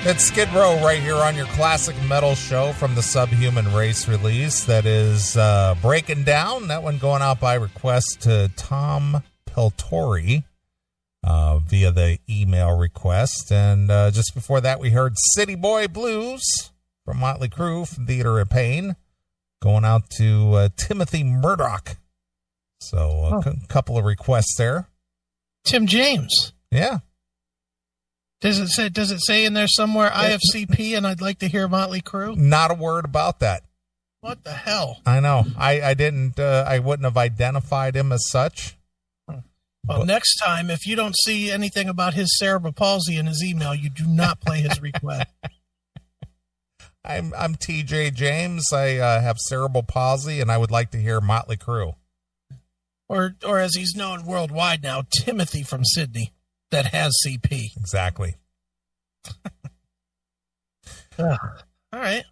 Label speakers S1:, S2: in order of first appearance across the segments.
S1: It's Skid Row right here on your classic metal show from the Subhuman Race release that is Breaking Down. That one going out by request to Tom Peltori via the email request. And just before that, we heard City Boy Blues from Motley Crue from Theater of Pain going out to Timothy Murdoch. So a couple of requests there.
S2: Tim James.
S1: Yeah.
S2: Does it say in there somewhere IFCP and I'd like to hear Motley Crue?
S1: Not a word about that.
S2: What the hell?
S1: I know. I didn't. I wouldn't have identified him as such.
S2: Well, next time, if you don't see anything about his cerebral palsy in his email, you do not play his request.
S1: I'm TJ James. I have cerebral palsy, and I would like to hear Motley Crue.
S2: Or as he's known worldwide now, Timothy from Sydney that has CP.
S1: Exactly.
S2: All right.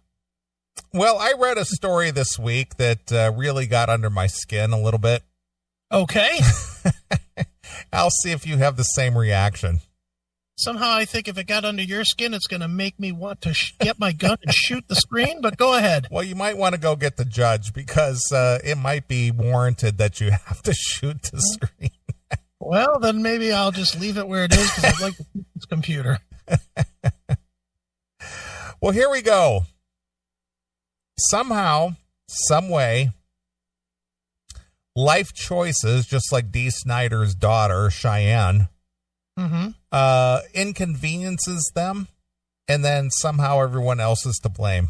S1: Well, I read a story this week that really got under my skin a little bit.
S2: Okay.
S1: I'll see if you have the same reaction.
S2: Somehow I think if it got under your skin, it's going to make me want to get my gun and shoot the screen, but go ahead.
S1: Well, you might want to go get the judge because it might be warranted that you have to shoot the screen.
S2: Well, then maybe I'll just leave it where it is because I'd like to keep this computer.
S1: Well, here we go. Somehow, some way, life choices, just like Dee Snider's daughter, Cheyenne, inconveniences them, and then somehow everyone else is to blame.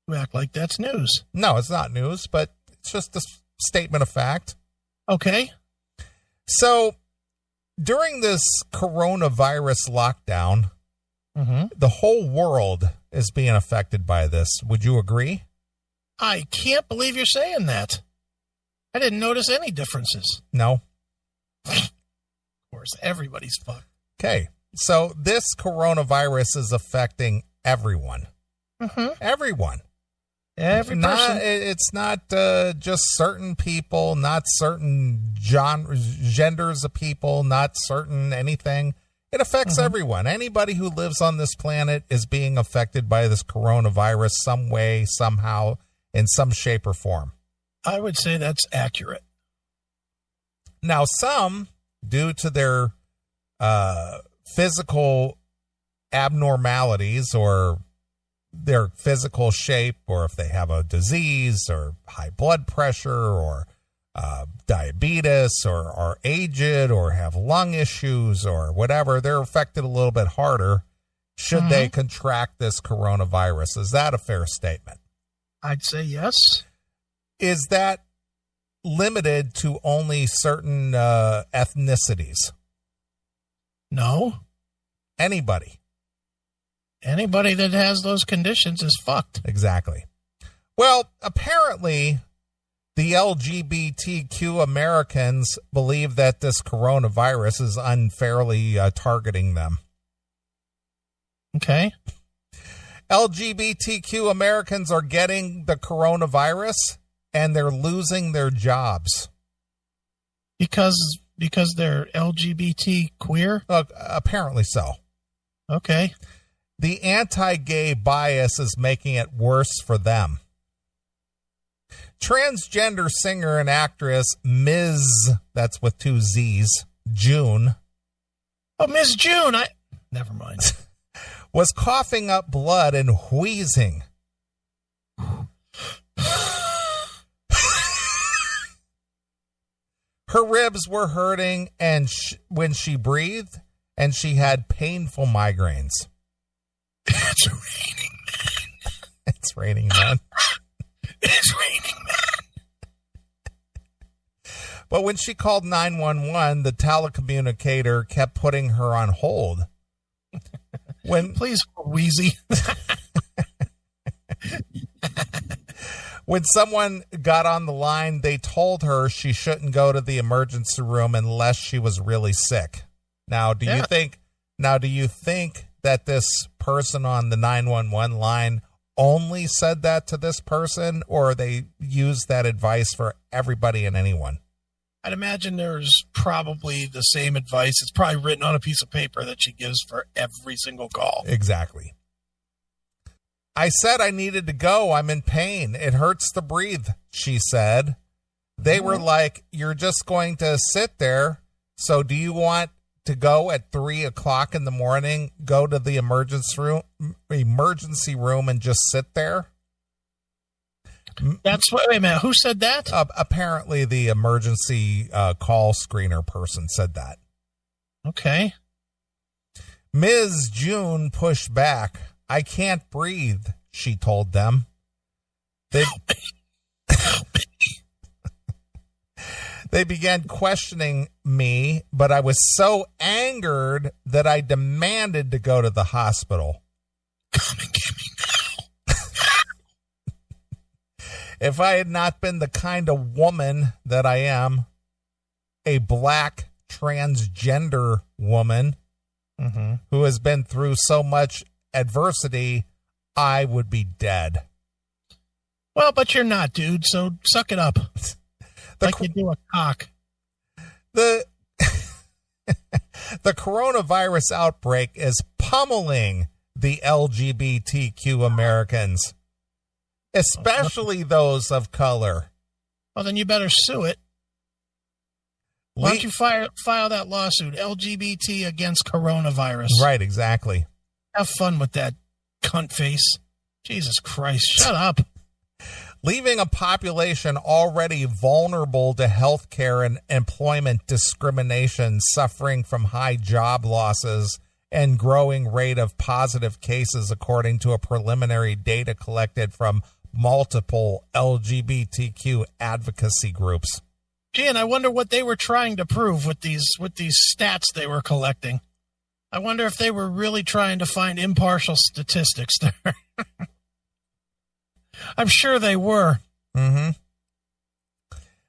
S2: You act like that's news.
S1: No, it's not news, but it's just a statement of fact.
S2: Okay.
S1: So, during this coronavirus lockdown, the whole world is being affected by this. Would you agree?
S2: I can't believe you're saying that. I didn't notice any differences.
S1: No.
S2: Of course, everybody's fucked.
S1: Okay. So this coronavirus is affecting everyone. Everyone.
S2: Every person.
S1: It's not just certain people, not certain genders of people, not certain anything. It affects everyone. Anybody who lives on this planet is being affected by this coronavirus some way, somehow, in some shape or form.
S2: I would say that's accurate.
S1: Now, some, due to their physical abnormalities or their physical shape, or if they have a disease or high blood pressure or diabetes or are aged or have lung issues or whatever, they're affected a little bit harder should they contract this coronavirus. Is that a fair statement?
S2: I'd say yes.
S1: Is that limited to only certain ethnicities?
S2: No.
S1: Anybody.
S2: Anybody that has those conditions is fucked.
S1: Exactly. Well, apparently the LGBTQ Americans believe that this coronavirus is unfairly targeting them.
S2: Okay.
S1: LGBTQ Americans are getting the coronavirus and they're losing their jobs.
S2: Because they're LGBT queer?
S1: Apparently so.
S2: Okay.
S1: The anti-gay bias is making it worse for them. Transgender singer and actress Ms., that's with 2 Z's, June.
S2: Oh, Miss June. Never mind.
S1: Was coughing up blood and wheezing. Her ribs were hurting and when she breathed, and she had painful migraines.
S2: It's raining, man.
S1: It's raining, man.
S2: It's raining, man.
S1: But when she called 911, the telecommunicator kept putting her on hold.
S2: Please, Wheezy.
S1: When someone got on the line, they told her she shouldn't go to the emergency room unless she was really sick. Now, do you think that this person on the 911 line only said that to this person, or they used that advice for everybody and anyone?
S2: I'd imagine there's probably the same advice. It's probably written on a piece of paper that she gives for every single call.
S1: Exactly. I said I needed to go. I'm in pain. It hurts to breathe, she said. They were like, you're just going to sit there. So do you want to go at 3:00 in the morning, go to the emergency room and just sit there?
S2: That's what, wait a minute, who said that?
S1: Apparently the emergency call screener person said that.
S2: Okay.
S1: Ms. June pushed back. I can't breathe, she told them. They began questioning me, but I was so angered that I demanded to go to the hospital.
S2: Come and get me now.
S1: If I had not been the kind of woman that I am, a black transgender woman who has been through so much adversity, I would be dead.
S2: Well, but you're not, dude, so suck it up. Like you do a cock.
S1: The coronavirus outbreak is pummeling the LGBTQ Americans, especially those of color.
S2: Well, then you better sue it. Why don't you file that lawsuit, LGBT against coronavirus?
S1: Right, exactly.
S2: Have fun with that cunt face. Jesus Christ, shut up.
S1: Leaving a population already vulnerable to health care and employment discrimination, suffering from high job losses and growing rate of positive cases, according to a preliminary data collected from multiple LGBTQ advocacy groups.
S2: Gee, and I wonder what they were trying to prove with these stats they were collecting. I wonder if they were really trying to find impartial statistics there. I'm sure they were.
S1: Mm-hmm.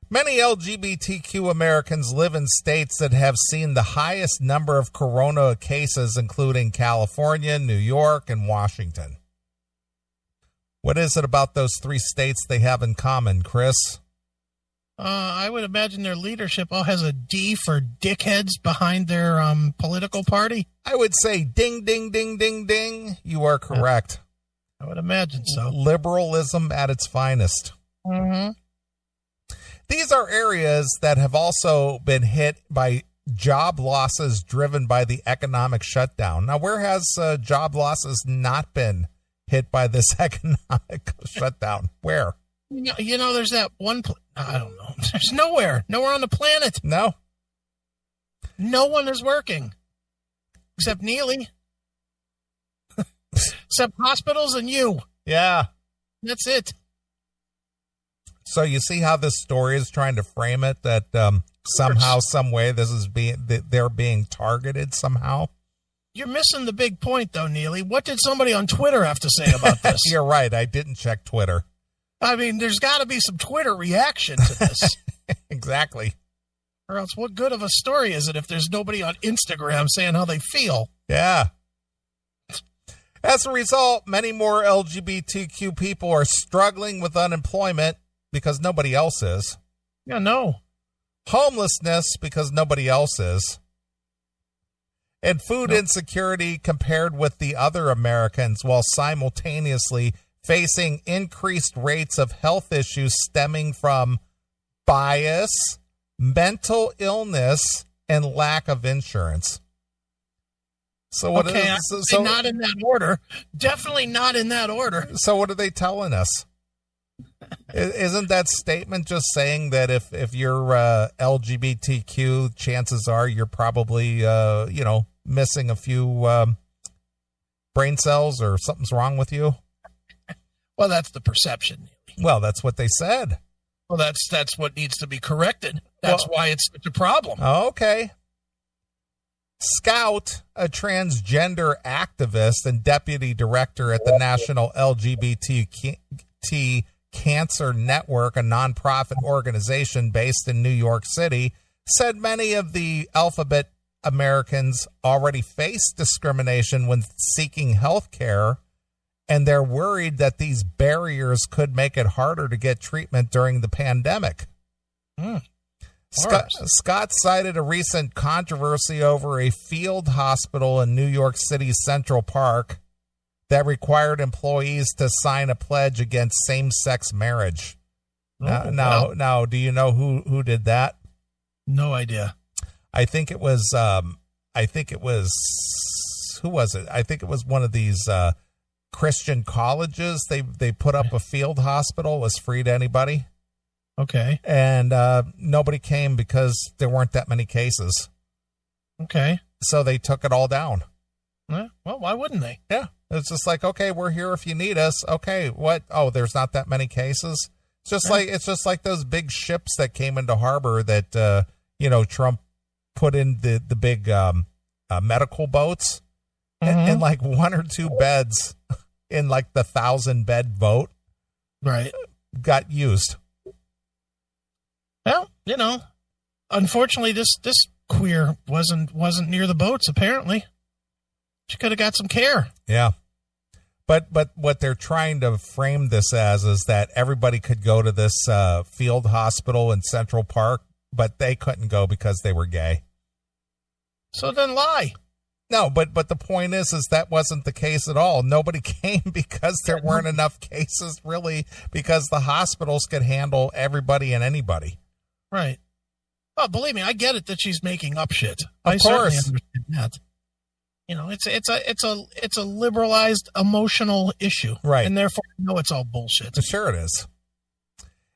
S1: Many LGBTQ Americans live in states that have seen the highest number of corona cases, including California, New York, and Washington. What is it about those three states they have in common, Chris?
S2: I would imagine their leadership all has a D for dickheads behind their political party.
S1: I would say ding, ding, ding, ding, ding. You are correct.
S2: I would imagine so.
S1: Liberalism at its finest.
S2: Mm-hmm.
S1: These are areas that have also been hit by job losses driven by the economic shutdown. Now, where has job losses not been hit by this economic shutdown? Where?
S2: You know, there's that one I don't know. There's nowhere on the planet.
S1: No.
S2: No one is working. Except Neeley. Except hospitals and you.
S1: Yeah.
S2: That's it.
S1: So you see how this story is trying to frame it, that somehow, some way, they're being targeted somehow.
S2: You're missing the big point, though, Neeley. What did somebody on Twitter have to say about this?
S1: You're right. I didn't check Twitter.
S2: I mean, there's got to be some Twitter reaction to this.
S1: Exactly.
S2: Or else what good of a story is it if there's nobody on Instagram saying how they feel?
S1: Yeah. As a result, many more LGBTQ people are struggling with unemployment because nobody else is.
S2: Yeah, no.
S1: Homelessness because nobody else is. And food insecurity compared with the other Americans, while simultaneously facing increased rates of health issues stemming from bias, mental illness, and lack of insurance. So what
S2: so not in that order. Definitely not in that order.
S1: So what are they telling us? Isn't that statement just saying that if you're LGBTQ, chances are you're probably missing a few brain cells or something's wrong with you?
S2: Well, that's the perception.
S1: Well, that's what they said.
S2: Well, that's what needs to be corrected. That's why it's such a problem.
S1: Okay. Scout, a transgender activist and deputy director at the National LGBT Cancer Network, a nonprofit organization based in New York City, said many of the alphabet Americans already face discrimination when seeking health care, and they're worried that these barriers could make it harder to get treatment during the pandemic. Scott cited a recent controversy over a field hospital in New York City's Central Park that required employees to sign a pledge against same-sex marriage. Now, do you know who did that?
S2: No idea.
S1: I think it was who was it? I think it was one of these Christian colleges. They put up a field hospital. It was free to anybody.
S2: Okay.
S1: And nobody came because there weren't that many cases.
S2: Okay.
S1: So they took it all down.
S2: Well, why wouldn't they?
S1: Yeah. It's just like, okay, we're here if you need us. Okay, what? Oh, there's not that many cases. It's just like those big ships that came into harbor that Trump put in the big medical boats, and like 1 or 2 beds in like the 1,000-bed boat,
S2: right,
S1: got used.
S2: Well, unfortunately, this queer wasn't near the boats. Apparently, she could have got some care.
S1: Yeah. But what they're trying to frame this as is that everybody could go to this field hospital in Central Park, but they couldn't go because they were gay.
S2: So then lie.
S1: No, but the point is that wasn't the case at all. Nobody came because there weren't enough cases, really, because the hospitals could handle everybody and anybody.
S2: Right. Oh, believe me, I get it that she's making up shit.
S1: Of course.
S2: Certainly understand that. It's a liberalized emotional issue,
S1: right?
S2: And therefore, it's all bullshit.
S1: Sure, it is.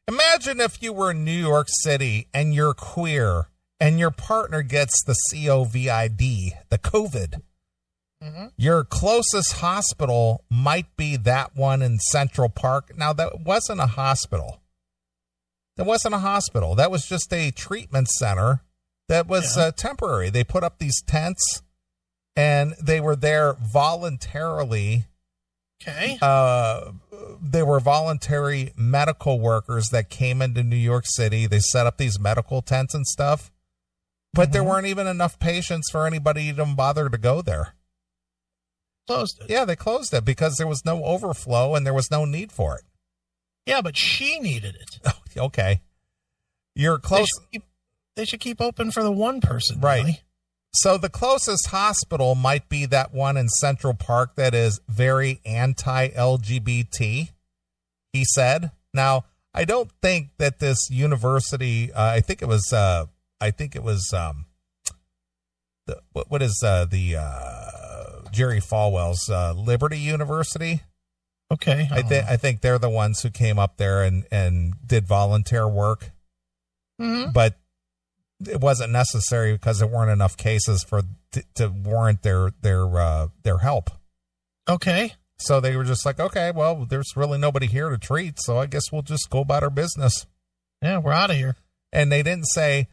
S1: Imagine if you were in New York City and you're queer and your partner gets the COVID, the COVID. Mm-hmm. Your closest hospital might be that one in Central Park. Now, that wasn't a hospital. That was just a treatment center that was temporary. They put up these tents. And they were there voluntarily.
S2: Okay.
S1: They were voluntary medical workers that came into New York City. They set up these medical tents and stuff. But there weren't even enough patients for anybody to even bother to go there.
S2: Closed it.
S1: Yeah, they closed it because there was no overflow and there was no need for it.
S2: Yeah, but she needed it.
S1: Okay. You're close.
S2: They should keep open for the one person.
S1: Right.
S2: Really.
S1: So the closest hospital might be that one in Central Park that is very anti-LGBT, he said. Now, I don't think that this university, Jerry Falwell's Liberty University?
S2: Okay.
S1: I think they're the ones who came up there and did volunteer work.
S2: Mm-hmm.
S1: But it wasn't necessary because there weren't enough cases to warrant their help.
S2: Okay.
S1: So they were just like, okay, well, there's really nobody here to treat, so I guess we'll just go about our business.
S2: Yeah, we're out of here.
S1: And they didn't say,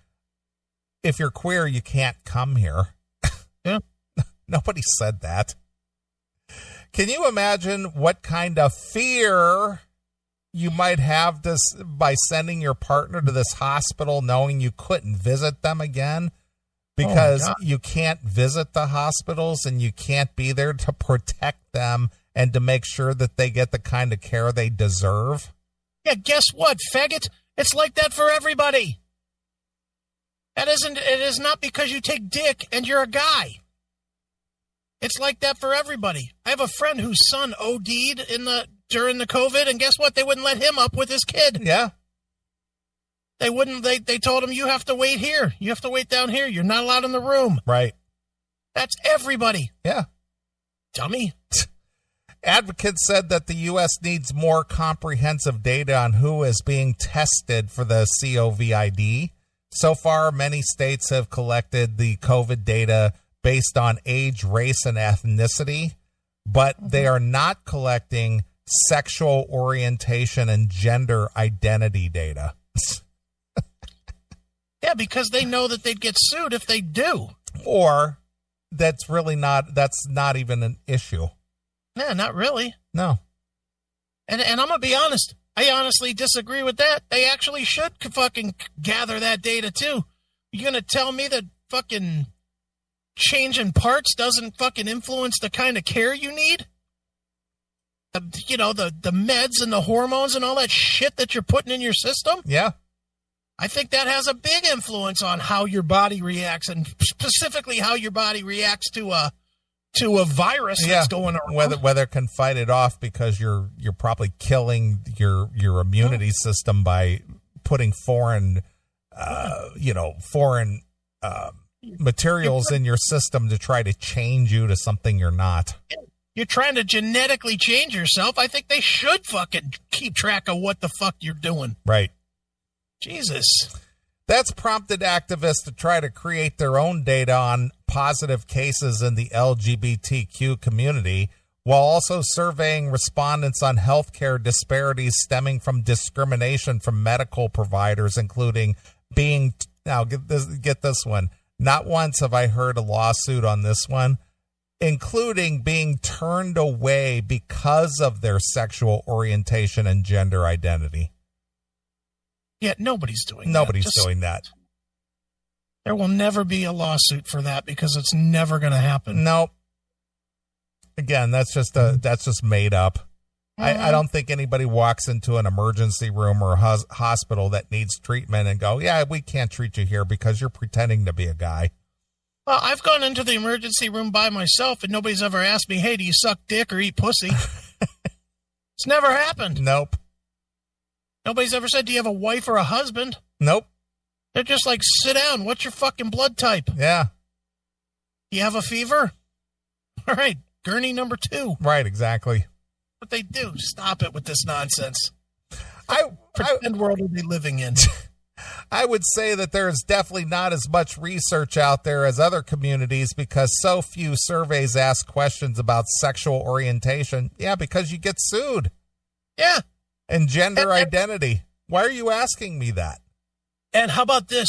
S1: if you're queer, you can't come here.
S2: Yeah.
S1: Nobody said that. Can you imagine what kind of fear you might have this by sending your partner to this hospital knowing you couldn't visit them again because you can't visit the hospitals and you can't be there to protect them and to make sure that they get the kind of care they deserve?
S2: Yeah, guess what, faggot? It's like that for everybody. It is not because you take dick and you're a guy. It's like that for everybody. I have a friend whose son OD'd during the COVID, and guess what? They wouldn't let him up with his kid.
S1: Yeah.
S2: They wouldn't. They told him, you have to wait here. You have to wait down here. You're not allowed in the room.
S1: Right.
S2: That's everybody.
S1: Yeah.
S2: Dummy.
S1: Advocates said that the U.S. needs more comprehensive data on who is being tested for the COVID. So far, many states have collected the COVID data based on age, race, and ethnicity, but they are not collecting sexual orientation and gender identity data.
S2: Yeah, because they know that they'd get sued if they do.
S1: Or that's not even an issue.
S2: Yeah, not really.
S1: No.
S2: And I'm going to be honest. I honestly disagree with that. They actually should fucking gather that data, too. You're going to tell me that fucking changing parts doesn't fucking influence the kind of care you need? The meds and the hormones and all that shit that you're putting in your system?
S1: Yeah.
S2: I think that has a big influence on how your body reacts, and specifically how your body reacts to a virus that's going around.
S1: Whether it can fight it off, because you're probably killing your immunity system by putting foreign materials in your system to try to change you to something you're not.
S2: You're trying to genetically change yourself. I think they should fucking keep track of what the fuck you're doing.
S1: Right.
S2: Jesus.
S1: That's prompted activists to try to create their own data on positive cases in the LGBTQ community, while also surveying respondents on healthcare disparities stemming from discrimination from medical providers, including being, now get this one, not once have I heard a lawsuit on this one, including being turned away because of their sexual orientation and gender identity.
S2: Yeah, nobody's doing
S1: that.
S2: There will never be a lawsuit for that, because it's never going to happen.
S1: Nope. Again, that's just made up. I don't think anybody walks into an emergency room or a hospital that needs treatment and go, yeah, we can't treat you here because you're pretending to be a guy.
S2: Well, I've gone into the emergency room by myself, and nobody's ever asked me, hey, do you suck dick or eat pussy? It's never happened.
S1: Nope.
S2: Nobody's ever said, do you have a wife or a husband?
S1: Nope.
S2: They're just like, sit down. What's your fucking blood type?
S1: Yeah.
S2: You have a fever? All right. Gurney number 2.
S1: Right, exactly.
S2: What they do. Stop it with this nonsense. Pretend world are they living in?
S1: I would say that there is definitely not as much research out there as other communities, because so few surveys ask questions about sexual orientation. Yeah, because you get sued.
S2: Yeah.
S1: And gender identity. Why are you asking me that?
S2: And how about this?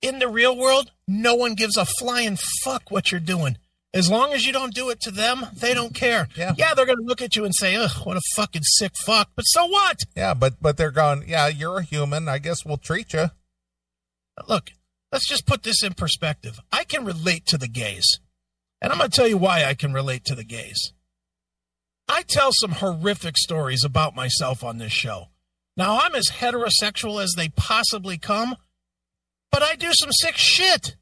S2: In the real world, no one gives a flying fuck what you're doing. As long as you don't do it to them, they don't care. Yeah, they're going to look at you and say, ugh, what a fucking sick fuck. But so what?
S1: Yeah, but they're going, yeah, you're a human. I guess we'll treat you.
S2: Look, let's just put this in perspective. I can relate to the gays. And I'm going to tell you why I can relate to the gays. I tell some horrific stories about myself on this show. Now, I'm as heterosexual as they possibly come, but I do some sick shit.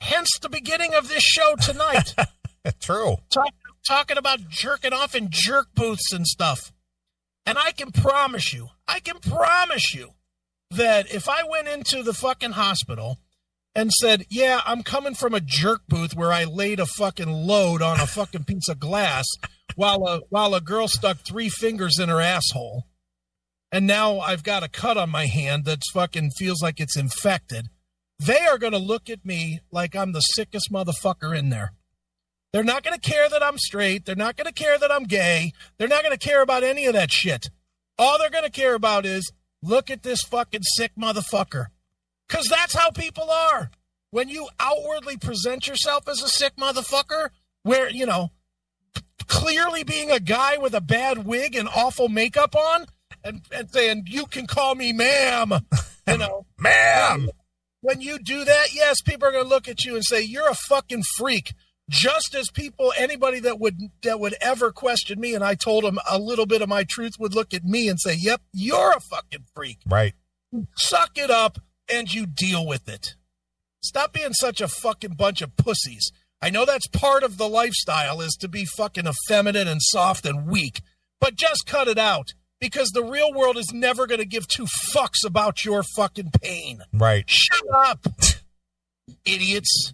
S2: Hence the beginning of this show tonight.
S1: True.
S2: Talking about jerking off in jerk booths and stuff. And I can promise you that if I went into the fucking hospital and said, yeah, I'm coming from a jerk booth where I laid a fucking load on a fucking piece of glass while a girl stuck 3 fingers in her asshole, and now I've got a cut on my hand that fucking feels like it's infected, they are going to look at me like I'm the sickest motherfucker in there. They're not going to care that I'm straight. They're not going to care that I'm gay. They're not going to care about any of that shit. All they're going to care about is, look at this fucking sick motherfucker. Because that's how people are. When you outwardly present yourself as a sick motherfucker, where, you know, clearly being a guy with a bad wig and awful makeup on, and saying, you can call me ma'am, you know.
S1: Ma'am!
S2: When you do that, yes, people are going to look at you and say, you're a fucking freak. Just as anybody that would ever question me, and I told them a little bit of my truth, would look at me and say, yep, you're a fucking freak.
S1: Right.
S2: Suck it up and you deal with it. Stop being such a fucking bunch of pussies. I know that's part of the lifestyle, is to be fucking effeminate and soft and weak, but just cut it out, because the real world is never going to give 2 fucks about your fucking pain.
S1: Right.
S2: Shut up, idiots.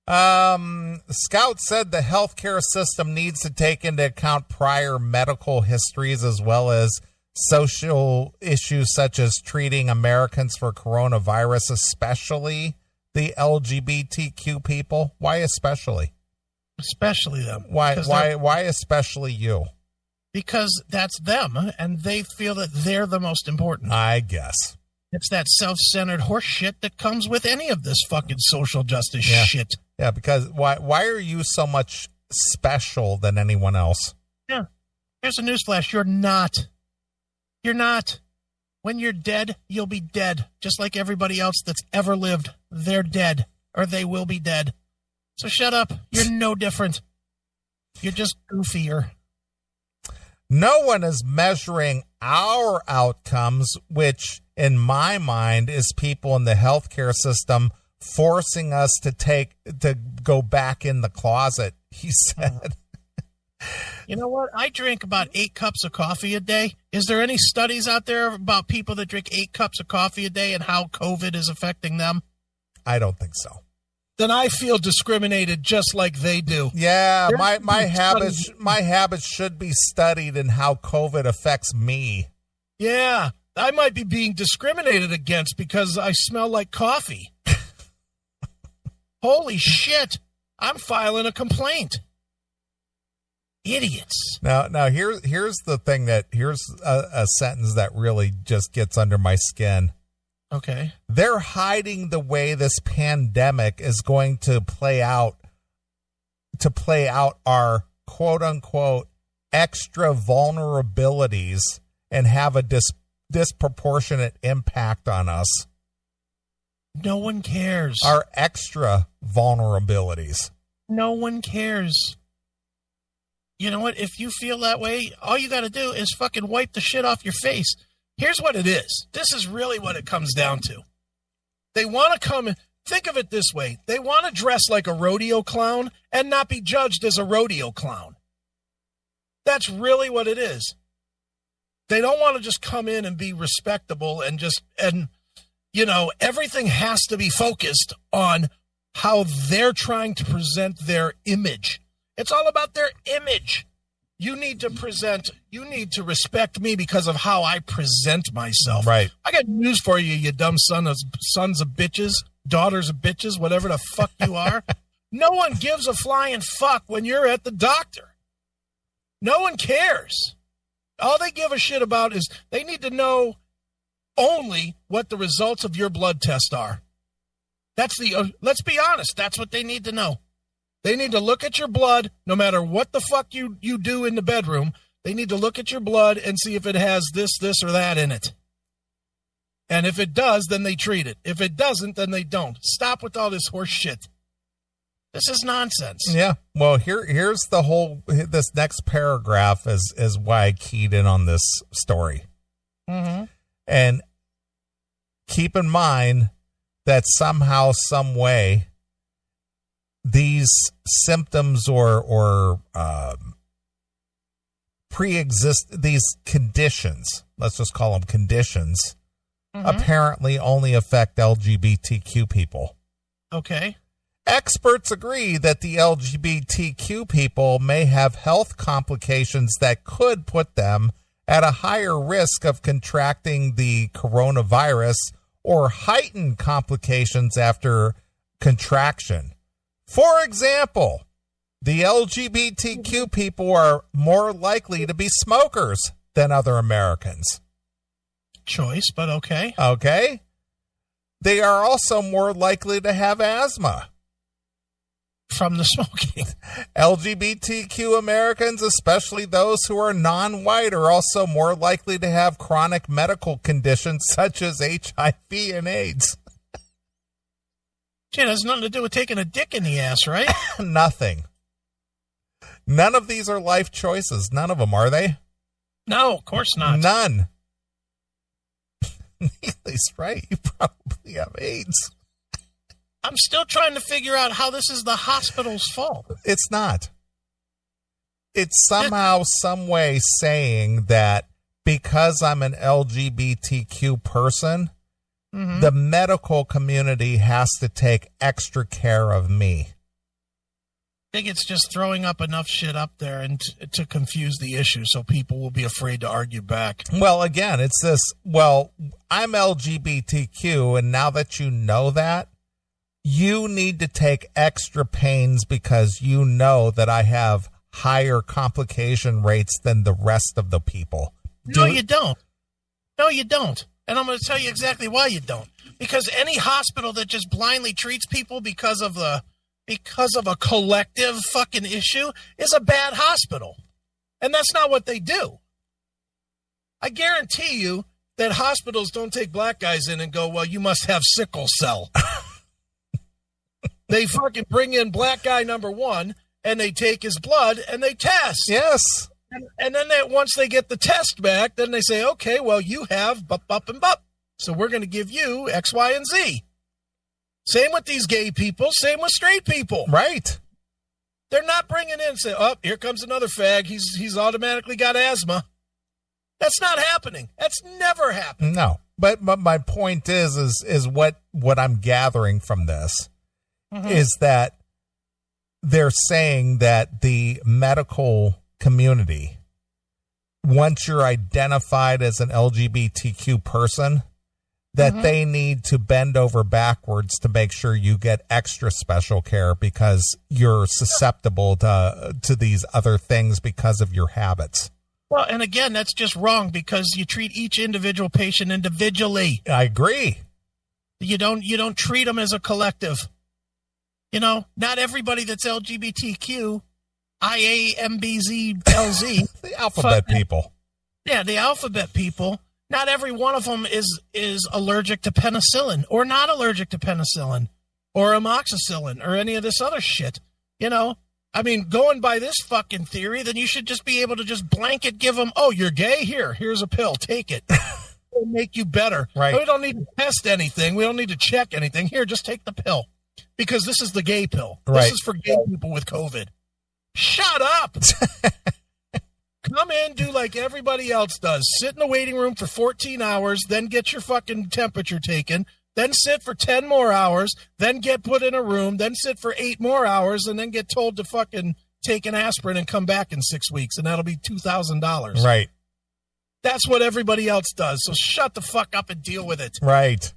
S1: Scout said the healthcare system needs to take into account prior medical histories as well as social issues such as treating Americans for coronavirus, especially the LGBTQ people. Why especially?
S2: Especially them.
S1: Why especially you?
S2: Because that's them, and they feel that they're the most important.
S1: I guess.
S2: It's that self-centered horse shit that comes with any of this fucking social justice shit.
S1: Yeah, because why are you so much special than anyone else?
S2: Yeah. Here's a newsflash. You're not. You're not. When you're dead, you'll be dead. Just like everybody else that's ever lived. They're dead, or they will be dead. So shut up. You're no different. You're just goofier.
S1: No one is measuring our outcomes, which in my mind is people in the healthcare system forcing us to go back in the closet, he said.
S2: You know what? I drink about 8 cups of coffee a day. Is there any studies out there about people that drink 8 cups of coffee a day and how COVID is affecting them?
S1: I don't think so.
S2: Then I feel discriminated just like they do.
S1: Yeah, my habits should be studied in how COVID affects me.
S2: Yeah, I might be being discriminated against because I smell like coffee. Holy shit. I'm filing a complaint. Idiots.
S1: Now here's the thing here's a sentence that really just gets under my skin.
S2: Okay.
S1: They're hiding the way this pandemic is going to play out our quote unquote extra vulnerabilities and have a disproportionate impact on us.
S2: No one cares.
S1: Our extra vulnerabilities.
S2: No one cares. You know what? If you feel that way, all you got to do is fucking wipe the shit off your face. Here's what it is. This is really what it comes down to. They want to come, think of it this way. They want to dress like a rodeo clown and not be judged as a rodeo clown. That's really what it is. They don't want to just come in and be respectable and everything has to be focused on how they're trying to present their image. It's all about their image. You need to respect me because of how I present myself.
S1: Right.
S2: I got news for you, you dumb sons of bitches, daughters of bitches, whatever the fuck you are. No one gives a flying fuck when you're at the doctor. No one cares. All they give a shit about is they need to know only what the results of your blood test are. That's let's be honest, that's what they need to know. They need to look at your blood, no matter what the fuck you do in the bedroom. They need to look at your blood and see if it has this, or that in it. And if it does, then they treat it. If it doesn't, then they don't. Stop with all this horse shit. This is nonsense.
S1: Yeah. Well, here's this next paragraph is why I keyed in on this story.
S2: Mm-hmm.
S1: And keep in mind that somehow, some way, these symptoms or these conditions, let's just call them conditions, apparently only affect LGBTQ people.
S2: Okay.
S1: Experts agree that the LGBTQ people may have health complications that could put them at a higher risk of contracting the coronavirus or heightened complications after contraction. For example, the LGBTQ people are more likely to be smokers than other Americans.
S2: Choice, but okay.
S1: Okay. They are also more likely to have asthma.
S2: From the smoking.
S1: LGBTQ Americans, especially those who are non-white, are also more likely to have chronic medical conditions such as HIV and AIDS.
S2: Shit, it has nothing to do with taking a dick in the ass, right?
S1: Nothing. None of these are life choices. None of them, are they?
S2: No, of course not.
S1: None. Neely's right. You probably have AIDS.
S2: I'm still trying to figure out how this is the hospital's fault.
S1: It's not. It's somehow, some way saying that because I'm an LGBTQ person, the medical community has to take extra care of me.
S2: I think it's just throwing up enough shit up there and to confuse the issue so people will be afraid to argue back.
S1: Well, again, it's this, I'm LGBTQ, and now that you know that, you need to take extra pains because you know that I have higher complication rates than the rest of the people.
S2: No, you don't. No, you don't. And I'm going to tell you exactly why you don't. Because any hospital that just blindly treats people because of a collective fucking issue is a bad hospital. And that's not what they do. I guarantee you that hospitals don't take black guys in and go, well, you must have sickle cell. They fucking bring in black guy number one and they take his blood and they test.
S1: Yes.
S2: And then once they get the test back, then they say, okay, well, you have bup, bup, and bup. So we're going to give you X, Y, and Z. Same with these gay people. Same with straight people.
S1: Right.
S2: They're not bringing in, say, oh, here comes another fag. He's automatically got asthma. That's not happening. That's never happened.
S1: No. But my point is what I'm gathering from this is that they're saying that the medical community, once you're identified as an LGBTQ person, that they need to bend over backwards to make sure you get extra special care because you're susceptible to these other things because of your habits.
S2: Well, and again, that's just wrong because you treat each individual patient individually.
S1: I agree.
S2: You don't treat them as a collective. You know, not everybody that's LGBTQ, IAMBZLZ.
S1: The alphabet people.
S2: Yeah, the alphabet people. Not every one of them is allergic to penicillin or not allergic to penicillin or amoxicillin or any of this other shit. You know, I mean, going by this fucking theory, then you should just be able to just blanket give them, oh, you're gay? Here's a pill. Take it. It'll make you better.
S1: Right.
S2: We don't need to test anything. We don't need to check anything. Here, just take the pill because this is the gay pill.
S1: Right.
S2: This is for gay people with COVID. Shut up. Come in, do like everybody else does. Sit in the waiting room for 14 hours, then get your fucking temperature taken, then sit for 10 more hours, then get put in a room, then sit for 8 more hours, and then get told to fucking take an aspirin and come back in 6 weeks, and that'll be $2,000.
S1: Right.
S2: That's what everybody else does, so shut the fuck up and deal with it.
S1: Right.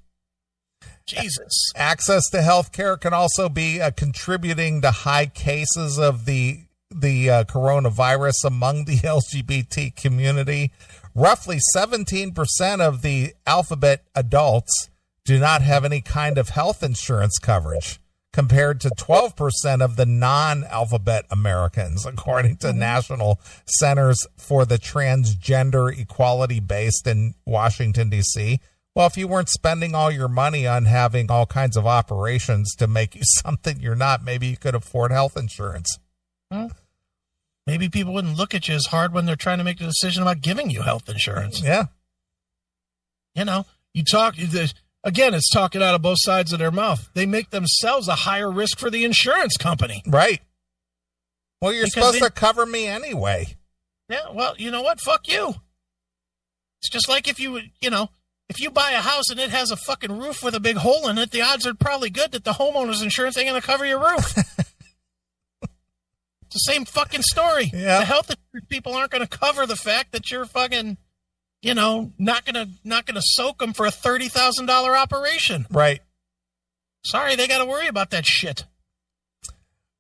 S2: Jesus.
S1: Access to health care can also be contributing to high cases of the coronavirus among the LGBT community. Roughly 17% of the alphabet adults do not have any kind of health insurance coverage, compared to 12% of the non-alphabet Americans, according to National Centers for the Transgender Equality based in Washington, D.C. Well, if you weren't spending all your money on having all kinds of operations to make you something you're not, maybe you could afford health insurance.
S2: Maybe people wouldn't look at you as hard when they're trying to make the decision about giving you health insurance.
S1: Yeah.
S2: You know, again, it's talking out of both sides of their mouth. They make themselves a higher risk for the insurance company.
S1: Right. Well, you're supposed to cover me anyway.
S2: Yeah, well, you know what? Fuck you. It's just like if you buy a house and it has a fucking roof with a big hole in it, the odds are probably good that the homeowner's insurance ain't going to cover your roof. It's the same fucking story.
S1: Yeah.
S2: The health insurance people aren't going to cover the fact that you're fucking, not gonna soak them for a $30,000 operation.
S1: Right.
S2: Sorry, they got to worry about that shit.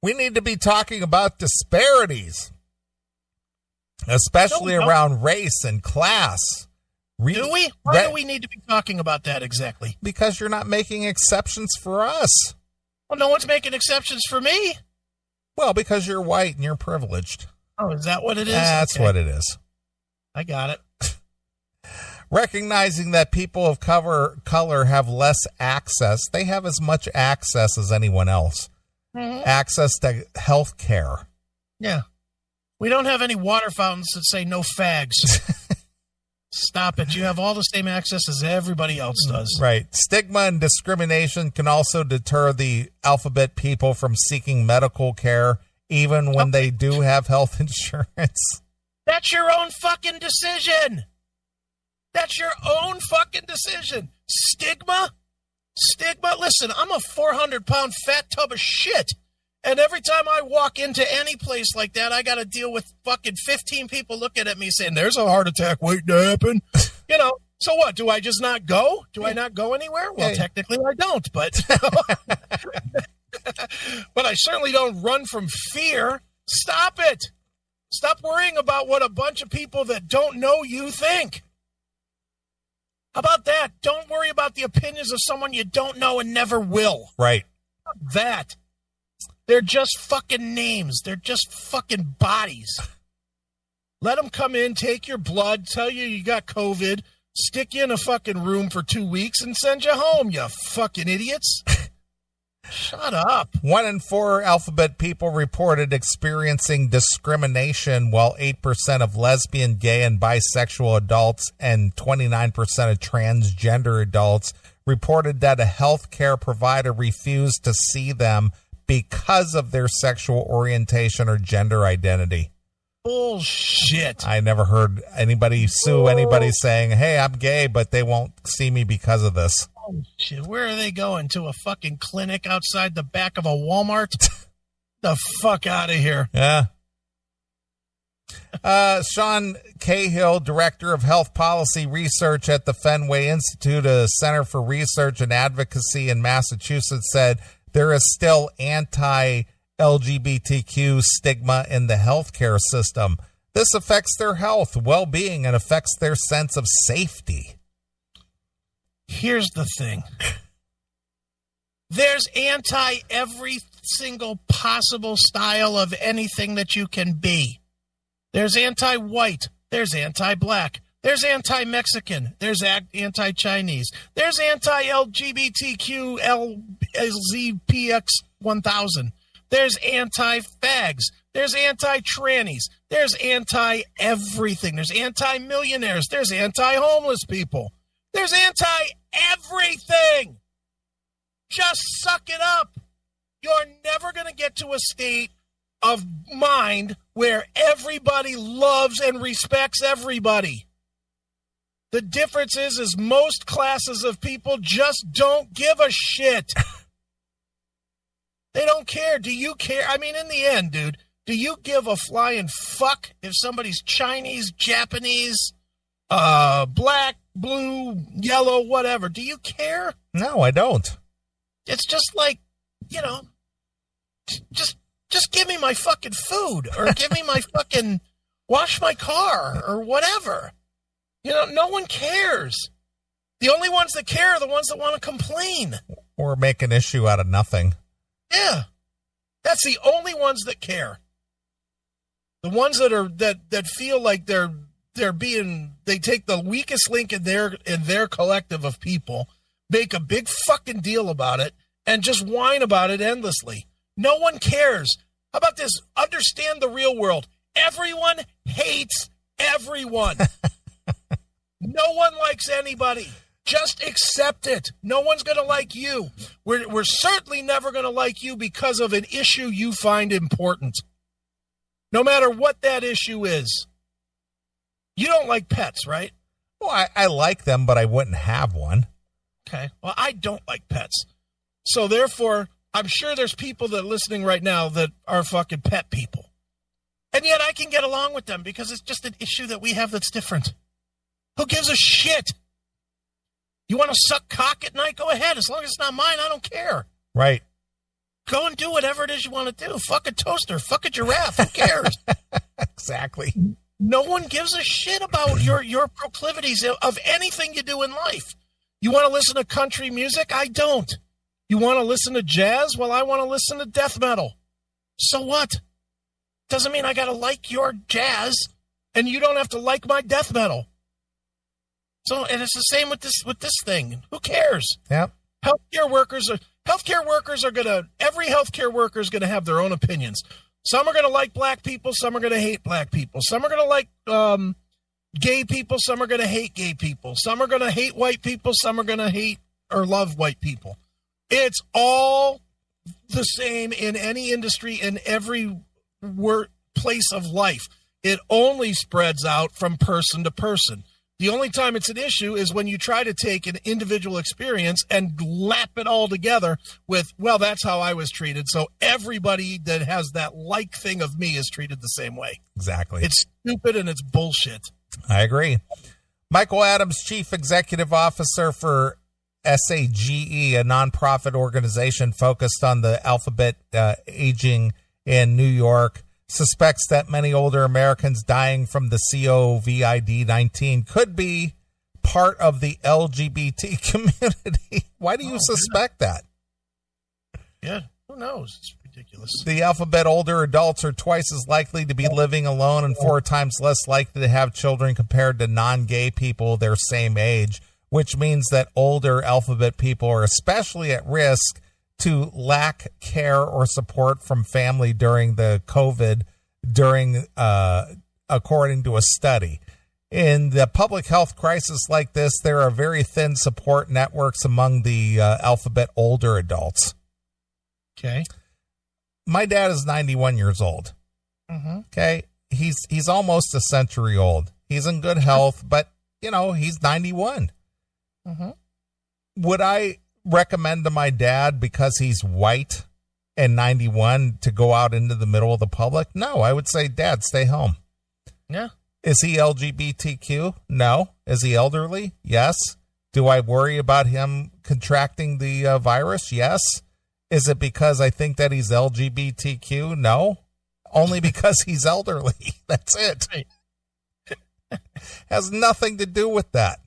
S1: We need to be talking about disparities, especially around race and class.
S2: Do we? Why do we need to be talking about that exactly?
S1: Because you're not making exceptions for us.
S2: Well, no one's making exceptions for me.
S1: Well, because you're white and you're privileged.
S2: Oh, is that what it is?
S1: That's what it is.
S2: I got it.
S1: Recognizing that people of color have less access, they have as much access as anyone else. Access to health care.
S2: Yeah. We don't have any water fountains that say no fags. Stop it. You have all the same access as everybody else does.
S1: Right. Stigma and discrimination can also deter the alphabet people from seeking medical care, even when they do have health insurance.
S2: That's your own fucking decision. That's your own fucking decision. Stigma? Listen, I'm a 400-pound fat tub of shit. And every time I walk into any place like that, I got to deal with fucking 15 people looking at me saying, there's a heart attack waiting to happen. So what? Do I just not go? Do I not go anywhere? Well, technically I don't, but but I certainly don't run from fear. Stop it. Stop worrying about what a bunch of people that don't know you think. How about that? Don't worry about the opinions of someone you don't know and never will.
S1: Right.
S2: That. They're just fucking names. They're just fucking bodies. Let them come in, take your blood, tell you got COVID, stick you in a fucking room for 2 weeks, and send you home, you fucking idiots. Shut up.
S1: 1 in 4 alphabet people reported experiencing discrimination, while 8% of lesbian, gay, and bisexual adults and 29% of transgender adults reported that a healthcare provider refused to see them because of their sexual orientation or gender identity.
S2: Bullshit.
S1: I never heard anybody sue anybody saying, hey, I'm gay, but they won't see me because of this.
S2: Oh, shit. Where are they going? To a fucking clinic outside the back of a Walmart? The fuck out of here.
S1: Yeah. Sean Cahill, Director of Health Policy Research at the Fenway Institute, a Center for Research and Advocacy in Massachusetts, said there is still anti-LGBTQ stigma in the healthcare system. This affects their health, well-being, and affects their sense of safety.
S2: Here's the thing. There's anti every single possible style of anything that you can be. There's anti-white. There's anti-black. There's anti-Mexican. There's anti-Chinese. There's anti-LGBTQ LZPX 1000. There's anti-fags. There's anti-trannies. There's anti-everything. There's anti-millionaires. There's anti-homeless people. There's anti-everything. Just suck it up. You're never going to get to a state of mind where everybody loves and respects everybody. The difference is most classes of people just don't give a shit. They don't care. Do you care? I mean, in the end, dude, do you give a flying fuck if somebody's Chinese, Japanese, black, blue, yellow, whatever? Do you care?
S1: No, I don't.
S2: It's just like, you know, just give me my fucking food, or give me my fucking wash my car or whatever. You know, no one cares. The only ones that care are the ones that want to complain.
S1: Or make an issue out of nothing.
S2: Yeah. That's the only ones that care. The ones that are that feel like they take the weakest link in their collective of people, make a big fucking deal about it, and just whine about it endlessly. No one cares. How about this? Understand the real world. Everyone hates everyone. No one likes anybody. Just accept it. No one's going to like you. We're certainly never going to like you because of an issue you find important. No matter what that issue is. You don't like pets, right?
S1: Well, I like them, but I wouldn't have one.
S2: Okay. Well, I don't like pets. So therefore, I'm sure there's people that are listening right now that are fucking pet people. And yet I can get along with them because it's just an issue that we have that's different. Who gives a shit? You want to suck cock at night? Go ahead. As long as it's not mine, I don't care.
S1: Right.
S2: Go and do whatever it is you want to do. Fuck a toaster. Fuck a giraffe. Who cares?
S1: Exactly.
S2: No one gives a shit about your proclivities of anything you do in life. You want to listen to country music? I don't. You want to listen to jazz? Well, I want to listen to death metal. So what? Doesn't mean I got to like your jazz, and you don't have to like my death metal. So, and it's the same with this thing. Who cares?
S1: Yep.
S2: Every healthcare worker is going to have their own opinions. Some are going to like black people. Some are going to hate black people. Some are going to like gay people. Some are going to hate gay people. Some are going to hate white people. Some are going to hate or love white people. It's all the same in any industry, in every place of life. It only spreads out from person to person. The only time it's an issue is when you try to take an individual experience and lap it all together with, well, that's how I was treated. So everybody that has that like thing of me is treated the same way.
S1: Exactly.
S2: It's stupid and it's bullshit.
S1: I agree. Michael Adams, Chief Executive Officer for SAGE, a nonprofit organization focused on the alphabet aging in New York, suspects that many older Americans dying from the COVID-19 could be part of the LGBT community. Why do you suspect that?
S2: Yeah, who knows? It's ridiculous.
S1: The alphabet older adults are twice as likely to be living alone and 4 times less likely to have children compared to non-gay people their same age, which means that older alphabet people are especially at risk to lack care or support from family during the COVID, according to a study. In the public health crisis like this, there are very thin support networks among the alphabet older adults.
S2: Okay.
S1: My dad is 91 years old.
S2: Mm-hmm.
S1: Okay. He's almost a century old. He's in good health, but, he's 91.
S2: Mm-hmm.
S1: Would I recommend to my dad, because he's white and 91, to go out into the middle of the public? No, I would say, Dad, stay home.
S2: Yeah.
S1: Is he LGBTQ? No. Is he elderly? Yes. Do I worry about him contracting the virus? Yes. Is it because I think that he's LGBTQ? No. Only because he's elderly. That's it. Has nothing to do with that.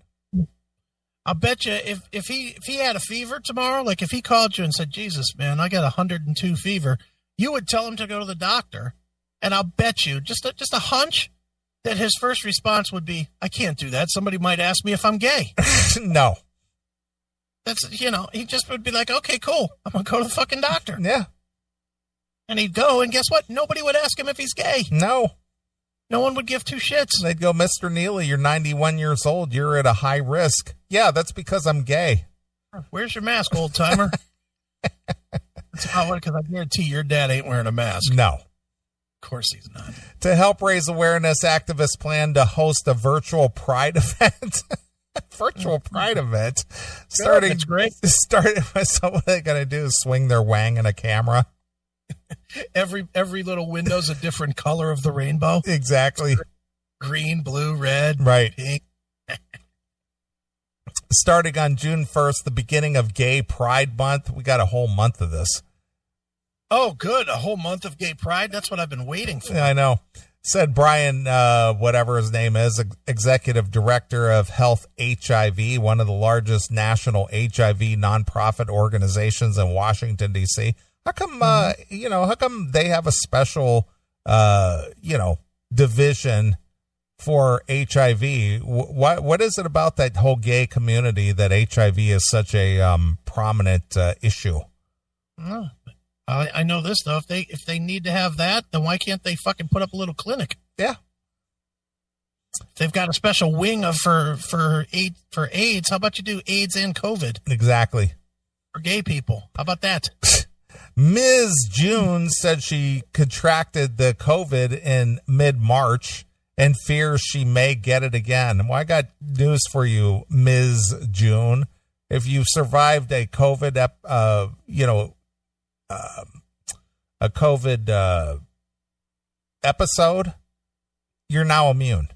S2: I'll bet you if he had a fever tomorrow, like if he called you and said, Jesus, man, I got 102 fever, you would tell him to go to the doctor. And I'll bet you, just a hunch, that his first response would be, I can't do that. Somebody might ask me if I'm gay.
S1: No.
S2: That's, he just would be like, okay, cool. I'm going to go to the fucking doctor.
S1: Yeah.
S2: And he'd go, and guess what? Nobody would ask him if he's gay.
S1: No.
S2: No one would give two shits.
S1: They'd go, Mr. Neeley, you're 91 years old. You're at a high risk. Yeah, that's because I'm gay.
S2: Where's your mask, old timer? Because I guarantee your dad ain't wearing a mask.
S1: No.
S2: Of course he's not.
S1: To help raise awareness, activists plan to host a virtual pride event. Virtual pride event.
S2: That's great.
S1: Started with someone they're going to do is swing their wang in a camera.
S2: Every little window's a different color of the rainbow.
S1: Exactly.
S2: Green, blue, red,
S1: right.
S2: Pink.
S1: Starting on June 1st, the beginning of Gay Pride Month. We got a whole month of this.
S2: Oh, good. A whole month of Gay Pride? That's what I've been waiting for.
S1: Yeah, I know. Said Brian, whatever his name is, Executive Director of Health HIV, one of the largest national HIV nonprofit organizations in Washington, D.C. How come, how come they have a special, division for HIV? What is it about that whole gay community that HIV is such a prominent issue?
S2: Oh, I know this though. If they need to have that, then why can't they fucking put up a little clinic?
S1: Yeah.
S2: They've got a special wing for AIDS. How about you do AIDS and COVID?
S1: Exactly.
S2: For gay people. How about that?
S1: Ms. June said she contracted the COVID in mid-March and fears she may get it again. Well, I got news for you, Ms. June. If you survived a COVID, a COVID episode, you're now immune.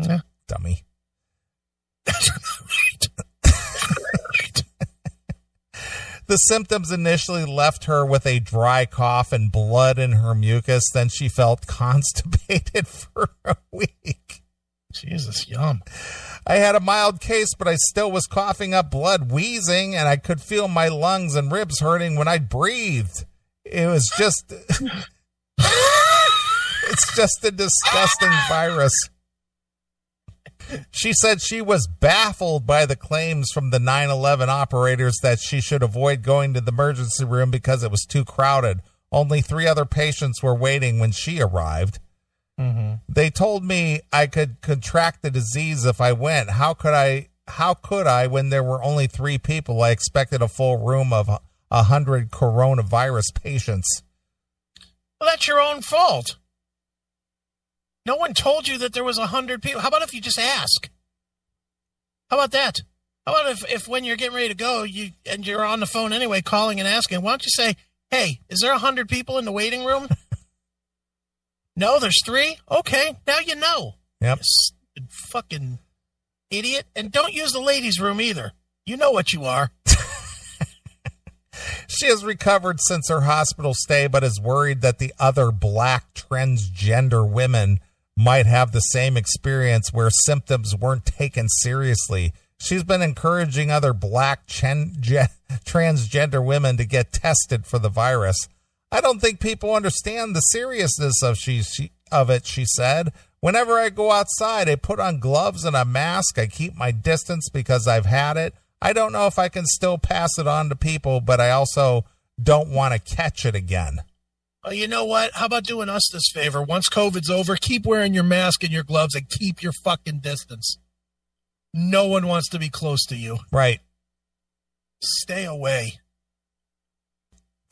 S2: Yeah.
S1: Dummy. The symptoms initially left her with a dry cough and blood in her mucus. Then she felt constipated for a week.
S2: Jesus, yum.
S1: I had a mild case, but I still was coughing up blood, wheezing, and I could feel my lungs and ribs hurting when I breathed. It was just... it's just a disgusting virus. She said she was baffled by the claims from the 9/11 operators that she should avoid going to the emergency room because it was too crowded. Only 3 other patients were waiting when she arrived.
S2: Mm-hmm.
S1: They told me I could contract the disease if I went. How could I when there were only 3 people? I expected a full room of 100 coronavirus patients.
S2: Well, that's your own fault. No one told you that there was 100 people. How about if you just ask? How about that? How about if when you're getting ready to go, you're on the phone anyway, calling and asking, why don't you say, hey, is there 100 people in the waiting room? No, there's 3? Okay, now you know.
S1: Yep.
S2: You stupid fucking idiot. And don't use the ladies' room either. You know what you are.
S1: She has recovered since her hospital stay, but is worried that the other black transgender women might have the same experience where symptoms weren't taken seriously. She's been encouraging other black transgender women to get tested for the virus. I don't think people understand the seriousness of it, she said. Whenever I go outside, I put on gloves and a mask. I keep my distance because I've had it. I don't know if I can still pass it on to people, but I also don't want to catch it again.
S2: Well, you know what? How about doing us this favor? Once COVID's over, keep wearing your mask and your gloves and keep your fucking distance. No one wants to be close to you.
S1: Right.
S2: Stay away.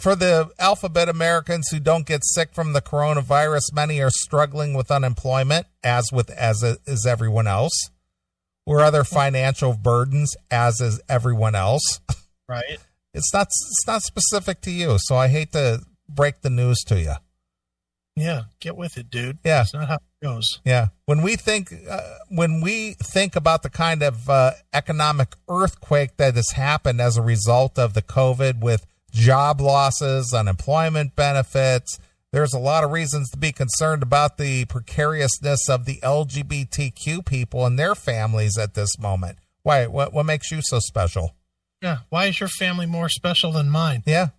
S1: For the alphabet Americans who don't get sick from the coronavirus, many are struggling with unemployment, as is everyone else, or other financial burdens, as is everyone else.
S2: Right.
S1: It's not specific to you, so I hate to break the news to you.
S2: Yeah, get with it, dude.
S1: Yeah,
S2: that's not how it goes.
S1: Yeah, when we think about the kind of economic earthquake that has happened as a result of the COVID, with job losses, unemployment benefits, there's a lot of reasons to be concerned about the precariousness of the LGBTQ people and their families at this moment. Why? What makes you so special?
S2: Yeah, why is your family more special than mine?
S1: Yeah.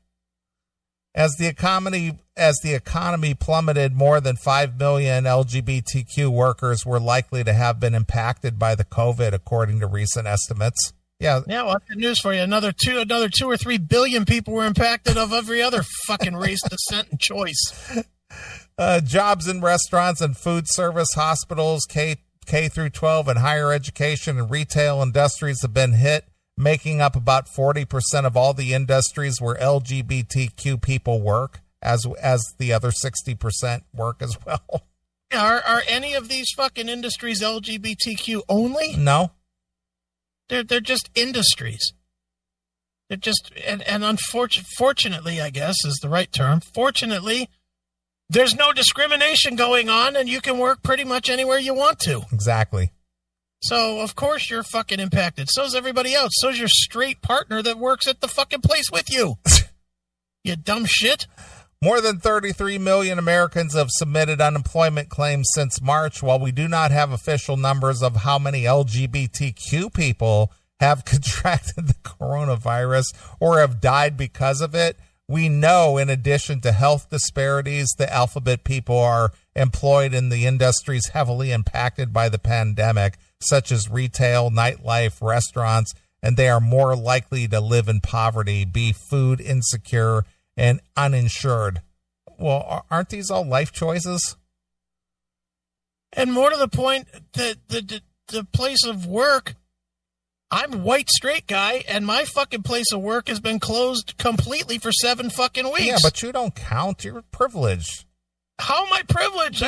S1: As the economy plummeted, more than 5 million LGBTQ workers were likely to have been impacted by the COVID, according to recent estimates. Yeah.
S2: Yeah, well, good news for you. Another 2 or 3 billion people were impacted of every other fucking race, descent, and choice.
S1: Jobs in restaurants and food service, hospitals, K through 12, and higher education and retail industries have been hit, making up about 40% of all the industries where LGBTQ people work, as the other 60% work as well.
S2: Are any of these fucking industries LGBTQ only?
S1: No.
S2: They're just industries. They're just, and unfortunately, I guess is the right term. Fortunately, there's no discrimination going on, and you can work pretty much anywhere you want to.
S1: Exactly.
S2: So, of course, you're fucking impacted. So's everybody else. So's your straight partner that works at the fucking place with you. You dumb shit.
S1: More than 33 million Americans have submitted unemployment claims since March. While we do not have official numbers of how many LGBTQ people have contracted the coronavirus or have died because of it, we know, in addition to health disparities, the alphabet people are employed in the industries heavily impacted by the pandemic, such as retail, nightlife, restaurants, and they are more likely to live in poverty, be food insecure, and uninsured. Well, aren't these all life choices?
S2: And more to the point, the place of work, I'm a white straight guy, and my fucking place of work has been closed completely for 7 fucking weeks.
S1: Yeah, but you don't count. You're privileged.
S2: How am I privileged?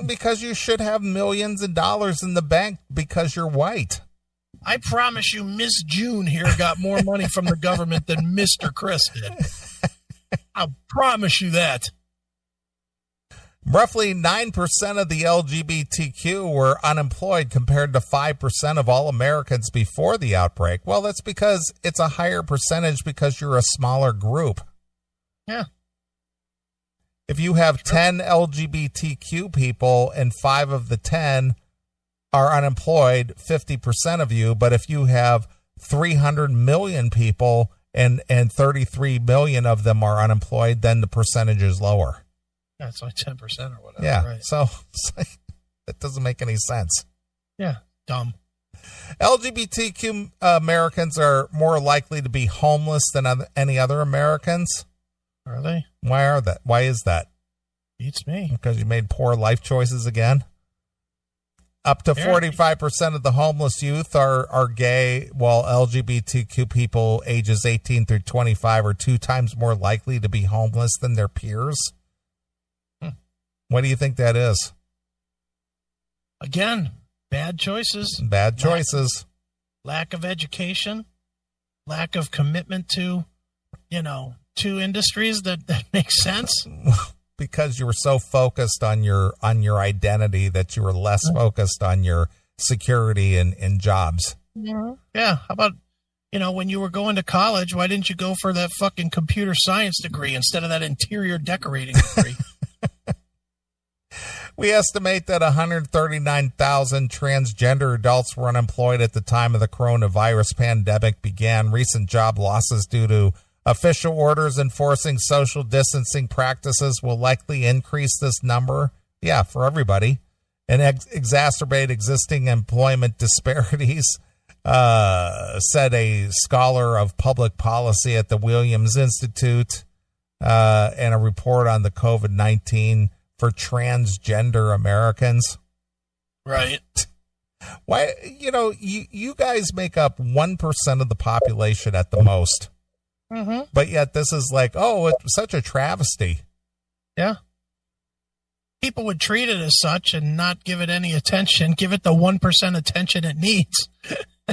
S1: Because you should have millions of dollars in the bank because you're white.
S2: I promise you, Miss June here got more money from the government than Mr. Chris did. I promise you that.
S1: Roughly 9% of the LGBTQ were unemployed compared to 5% of all Americans before the outbreak. Well, that's because it's a higher percentage because you're a smaller group.
S2: Yeah.
S1: If you have 10 LGBTQ people and 5 of the 10 are unemployed, 50% of you. But if you have 300 million people and 33 million of them are unemployed, then the percentage is lower.
S2: Yeah, it's like 10% or whatever.
S1: Yeah,
S2: right.
S1: So it doesn't make any sense.
S2: Yeah, dumb.
S1: LGBTQ Americans are more likely to be homeless than any other Americans.
S2: Are they?
S1: Why is that?
S2: Beats me.
S1: Because you made poor life choices again? Up to 45% of the homeless youth are gay, while LGBTQ people ages 18 through 25 are 2 times more likely to be homeless than their peers. What do you think that is?
S2: Again, bad choices.
S1: Bad choices.
S2: Lack of education. Lack of commitment to, to industries that make sense.
S1: Because you were so focused on your identity that you were less focused on your security and jobs.
S2: Yeah. How about, when you were going to college, why didn't you go for that fucking computer science degree instead of that interior decorating degree?
S1: We estimate that 139,000 transgender adults were unemployed at the time of the coronavirus pandemic began. Recent job losses due to official orders enforcing social distancing practices will likely increase this number. Yeah, for everybody. And exacerbate existing employment disparities. said a scholar of public policy at the Williams Institute, in a report on the COVID-19 for transgender Americans.
S2: Right.
S1: Why, you guys make up 1% of the population at the most.
S2: Mm-hmm.
S1: But yet this is like, oh, it's such a travesty.
S2: Yeah. People would treat it as such and not give it any attention, give it the 1% attention it needs.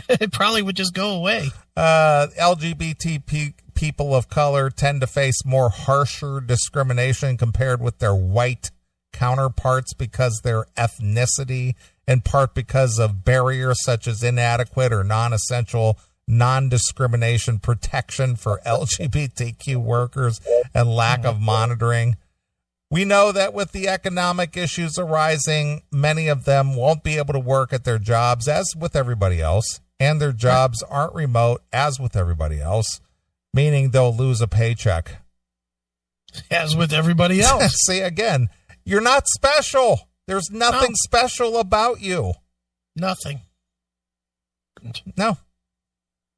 S2: It probably would just go away.
S1: LGBT people of color tend to face more harsher discrimination compared with their white counterparts because their ethnicity, in part because of barriers such as inadequate or non-essential non-discrimination protection for LGBTQ workers and lack of monitoring. We know that with the economic issues arising, many of them won't be able to work at their jobs as with everybody else, and their jobs aren't remote as with everybody else, meaning they'll lose a paycheck.
S2: As with everybody else.
S1: See, again, you're not special. There's nothing special about you.
S2: Nothing.
S1: No.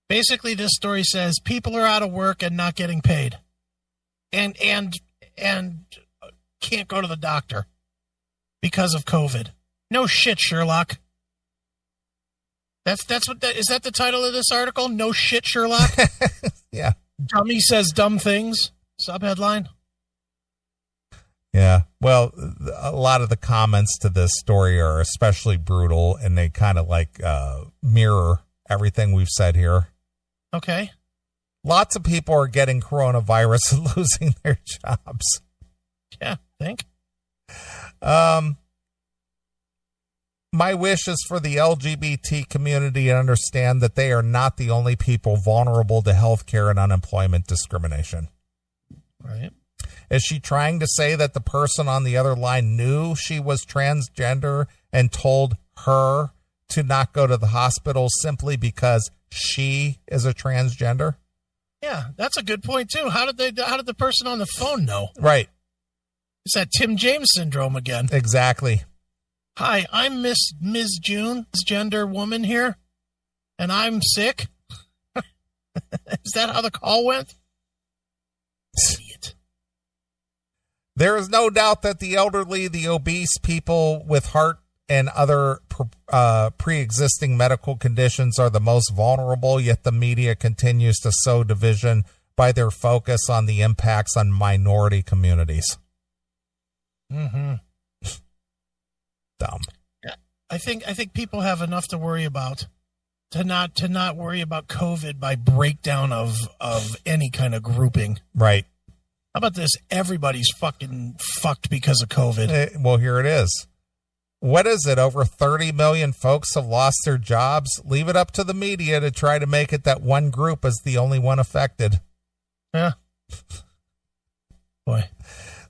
S2: Basically, this story says people are out of work and not getting paid. And can't go to the doctor because of COVID. No shit, Sherlock. Is that the title of this article? No shit, Sherlock?
S1: Yeah.
S2: Dummy says dumb things. Subheadline.
S1: Yeah. Well, a lot of the comments to this story are especially brutal, and they kind of like mirror everything we've said here.
S2: Okay.
S1: Lots of people are getting coronavirus and losing their jobs.
S2: Yeah, think.
S1: My wish is for the LGBT community to understand that they are not the only people vulnerable to healthcare and unemployment discrimination.
S2: Right.
S1: Is she trying to say that the person on the other line knew she was transgender and told her to not go to the hospital simply because she is a transgender?
S2: Yeah, that's a good point too. How did the person on the phone know?
S1: Right.
S2: It's that Tim James syndrome again.
S1: Exactly.
S2: Hi, I'm Ms. June, gender woman here, and I'm sick. Is that how the call went? Idiot.
S1: There is no doubt that the elderly, the obese, people with heart and other pre-existing medical conditions are the most vulnerable, yet the media continues to sow division by their focus on the impacts on minority communities.
S2: Mm-hmm.
S1: Dumb.
S2: Yeah, I think people have enough to worry about to not worry about COVID by breakdown of any kind of grouping.
S1: Right.
S2: How about this? Everybody's fucking fucked because of COVID.
S1: Well, here it is. What is it? Over 30 million folks have lost their jobs. Leave it up to the media to try to make it that one group is the only one affected.
S2: Yeah. Boy.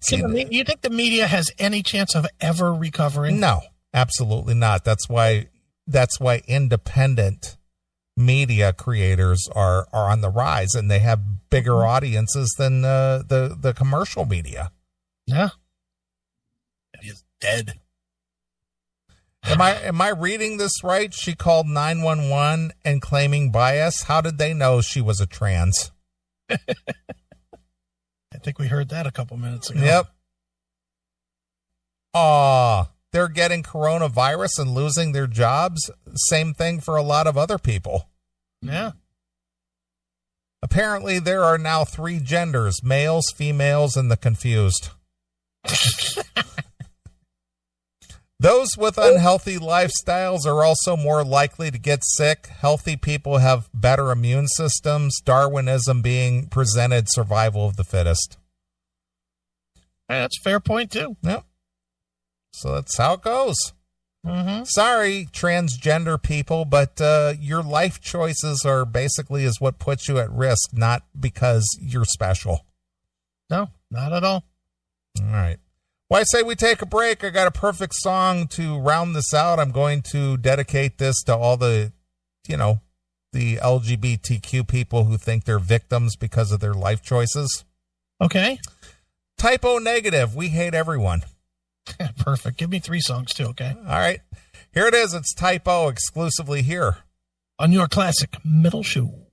S2: You think the media has any chance of ever recovering?
S1: No, absolutely not. That's why independent media creators are on the rise, and they have bigger audiences than the commercial media.
S2: Yeah. It is dead.
S1: Am I reading this right? She called 911 and claiming bias. How did they know she was a trans?
S2: I think we heard that a couple minutes ago.
S1: Yep. They're getting coronavirus and losing their jobs. Same thing for a lot of other people.
S2: Yeah.
S1: Apparently, there are now 3 genders, males, females, and the confused. Those with unhealthy lifestyles are also more likely to get sick. Healthy people have better immune systems. Darwinism being presented survival of the fittest.
S2: Hey, that's a fair point, too.
S1: Yep. So that's how it goes.
S2: Mm-hmm.
S1: Sorry, transgender people, but your life choices are basically is what puts you at risk, not because you're special.
S2: No, not at all.
S1: All right. Well, I say we take a break. I got a perfect song to round this out. I'm going to dedicate this to all the LGBTQ people who think they're victims because of their life choices.
S2: Okay.
S1: Typo negative. We hate everyone.
S2: Perfect. Give me 3 songs too, okay?
S1: All right. Here it is. It's Typo exclusively here
S2: on your classic metal show.